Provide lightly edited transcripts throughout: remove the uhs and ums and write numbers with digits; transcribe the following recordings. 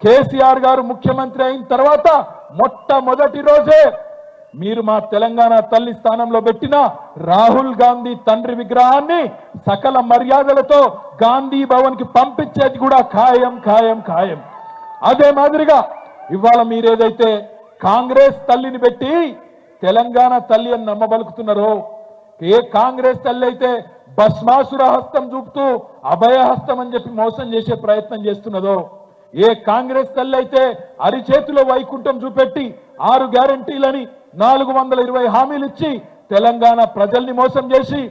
కేసీఆర్ గారు ముఖ్యమంత్రి అయిన తర్వాత మొట్టమొదటి రోజే మీరు మా తెలంగాణ తల్లి స్థానంలో పెట్టిన రాహుల్ గాంధీ తండ్రి విగ్రహాన్ని సకల మర్యాదలతో గాంధీ భవన్ కి పంపించేది కూడా ఖాయం ఖాయం ఖాయం. అదే మాదిరిగా ఇవాళ మీరేదైతే కాంగ్రెస్ తల్లిని పెట్టి తెలంగాణ తల్లి అని నమ్మబలుకుతున్నారో, ఏ కాంగ్రెస్ తల్లి అయితే భస్మాసుర హస్తం చూపుతూ అభయహస్తం అని చెప్పి మోసం చేసే ప్రయత్నం చేస్తున్నదో, ఏ కాంగ్రెస్ తల్లి అయితే అరిచేతిలో వైకుంఠం చూపెట్టి 6 గ్యారంటీలని 420 హామీలు ఇచ్చి తెలంగాణ ప్రజల్ని మోసం చేసి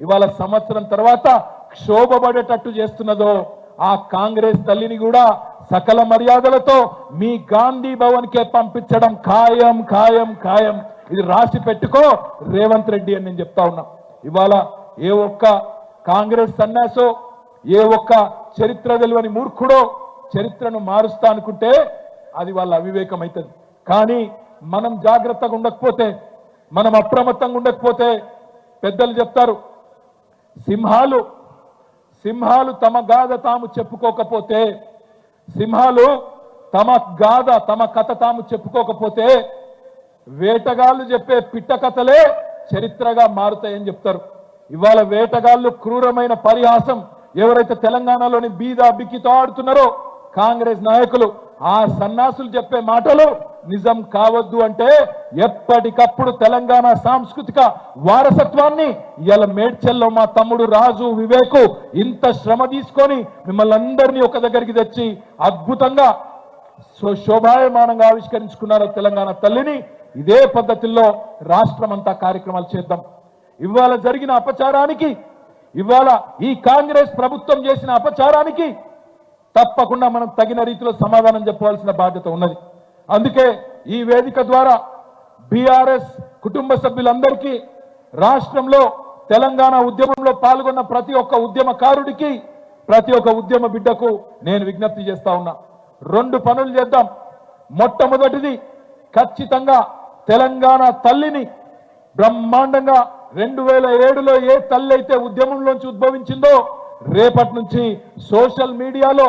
ఇవాళ సంవత్సరం తర్వాత క్షోభపడేటట్టు చేస్తున్నదో, ఆ కాంగ్రెస్ తల్లిని కూడా సకల మర్యాదలతో మీ గాంధీ భవన్ కే పంపించడం ఖాయం ఖాయం ఖాయం. ఇది రాసి పెట్టుకో రేవంత్ రెడ్డి అని నేను చెప్తా ఉన్నా. ఇవాళ ఏ ఒక్క కాంగ్రెస్ సన్యాసో, ఏ ఒక్క చరిత్ర తెలియని మూర్ఖుడో చరిత్రను మారుస్తా అనుకుంటే అది వాళ్ళ అవివేకం అవుతుంది. కానీ మనం జాగ్రత్తగా ఉండకపోతే, మనం అప్రమత్తంగా ఉండకపోతే, పెద్దలు చెప్తారు, సింహాలు తమ గాథ తాము చెప్పుకోకపోతే, సింహాలు తమ కథ తాము చెప్పుకోకపోతే వేటగాళ్ళు చెప్పే పిట్ట కథలే చరిత్రగా మారుతాయని చెప్తారు. ఇవాళ వేటగాళ్ళు క్రూరమైన పరిహాసం ఎవరైతే తెలంగాణలోని బీద బిక్కితో ఆడుతున్నారో కాంగ్రెస్ నాయకులు, ఆ సన్నాసులు చెప్పే మాటలు నిజం కావద్దు అంటే ఎప్పటికప్పుడు తెలంగాణ సాంస్కృతిక వారసత్వాన్ని ఇలా మేడ్చల్లో మా తమ్ముడు రాజు వివేకు ఇంత శ్రమ తీసుకొని మిమ్మల్ని అందరినీ ఒక దగ్గరికి తెచ్చి అద్భుతంగా శోభాయమానంగా ఆవిష్కరించుకున్నారు తెలంగాణ తల్లిని. ఇదే పద్ధతిలో రాష్ట్రం అంతా కార్యక్రమాలు చేద్దాం. ఇవాళ జరిగిన అపచారానికి, ఇవాళ ఈ కాంగ్రెస్ ప్రభుత్వం చేసిన అపచారానికి తప్పకుండా మనం తగిన రీతిలో సమాధానం చెప్పవలసిన బాధ్యత ఉన్నది. అందుకే ఈ వేదిక ద్వారా బీఆర్ఎస్ కుటుంబ సభ్యులందరికీ, రాష్ట్రంలో తెలంగాణ ఉద్యమంలో పాల్గొన్న ప్రతి ఒక్క ఉద్యమకారుడికి, ప్రతి ఒక్క ఉద్యమ బిడ్డకు నేను విజ్ఞప్తి చేస్తా ఉన్నా. 2 పనులు చేద్దాం. మొట్టమొదటిది, ఖచ్చితంగా తెలంగాణ తల్లిని బ్రహ్మాండంగా 2007లో ఏ తల్లి అయితే ఉద్యమంలోంచి ఉద్భవించిందో రేపటి నుంచి సోషల్ మీడియాలో,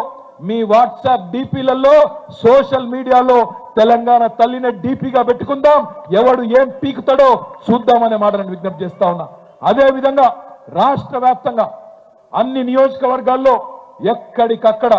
మీ వాట్సాప్ డీపీలలో, సోషల్ మీడియాలో తెలంగాణ తల్లిని డీపీగా పెట్టుకుందాం. ఎవడు ఏం పీకుతాడో చూద్దామనే మాట నేను విజ్ఞప్తి చేస్తా ఉన్నా. అదే విధంగా రాష్ట్ర వ్యాప్తంగా అన్ని నియోజకవర్గాల్లో ఎక్కడికక్కడ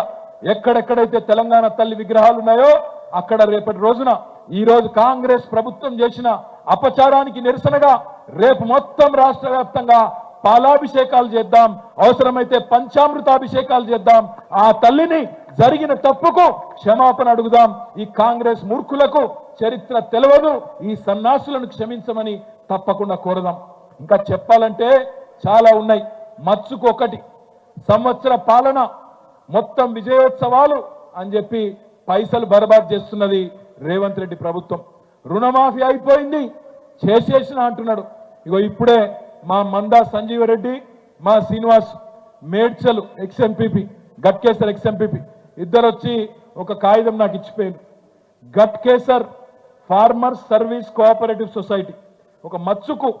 ఎక్కడెక్కడైతే తెలంగాణ తల్లి విగ్రహాలు ఉన్నాయో అక్కడ రేపటి రోజున, ఈ రోజు కాంగ్రెస్ ప్రభుత్వం చేసిన అపచారానికి నిరసనగా రేపు మొత్తం రాష్ట్ర వ్యాప్తంగా పాలాభిషేకాలు చేద్దాం, అవసరమైతే పంచామృతాభిషేకాలు చేద్దాం. ఆ తల్లిని జరిగిన తప్పుకు క్షమాపణ అడుగుదాం. ఈ కాంగ్రెస్ మూర్ఖులకు చరిత్ర తెలియదు, ఈ సన్నాసులను క్షమించమని తప్పకుండా కోరదాం. ఇంకా చెప్పాలంటే చాలా ఉన్నాయి. మచ్చుకు ఒకటి, సంవత్సర పాలన మొత్తం విజయోత్సవాలు అని చెప్పి పైసలు బర్బాద్ చేస్తున్నది రేవంత్ రెడ్డి ప్రభుత్వం. రుణమాఫీ అయిపోయింది చేసేసిన అంటున్నాడు. ఇగో ఇప్పుడే మా మందా సంజీవ రెడ్డి, మా శ్రీనివాస్ మేడ్చల్ ఎక్స్ఎంపీపీ, గట్కేసర్ ఎక్స్ఎంపీపీ ఇద్దరు వచ్చి ఒక కాగితం నాకు ఇచ్చిపోయారు. Ghatkesar farmers service cooperative society ఒక మచ్చుకు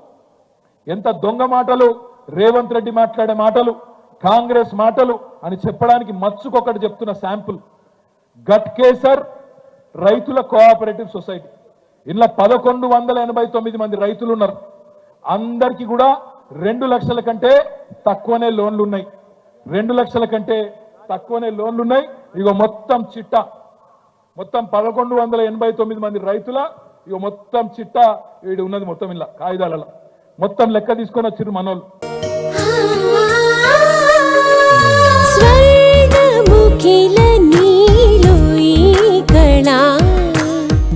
ఎంత దొంగ మాటలు, రేవంత్ రెడ్డి మాట్లాడే మాటలు, కాంగ్రెస్ మాటలు అని చెప్పడానికి మచ్చుకు ఒకటి చెప్తున్న శాంపుల్. గట్కేసర్ రైతుల కోఆపరేటివ్ సొసైటీ, ఇందులో 1189 మంది రైతులు ఉన్నారు. అందరికీ కూడా 2 లక్షల కంటే తక్కువనే లోన్లు ఉన్నాయి. 2 లక్షల కంటే తక్కువనే లోన్లు ఉన్నాయి. ఇగో మొత్తం చిట్టా, మొత్తం 1189 మంది రైతుల ఇగో మొత్తం చిట్టా వీడు ఉన్నది. మొత్తం ఇలా కాగితాలలో మొత్తం లెక్క తీసుకొని వచ్చిర్రు మనోళ్ళు.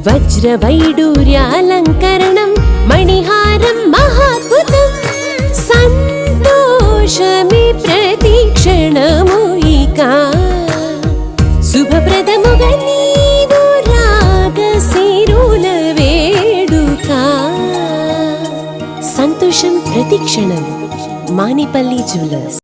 వజ్ర వైడూర్యాలంకరణం మణిహారం మహాద్భుతం సంతోషమి ప్రతిక్షణము ఇక శుభప్రదముగా నీవు రాగసిరుల వేడుక సంతోషం ప్రతిక్షణం మానిపల్లి జ్యువెలర్స్.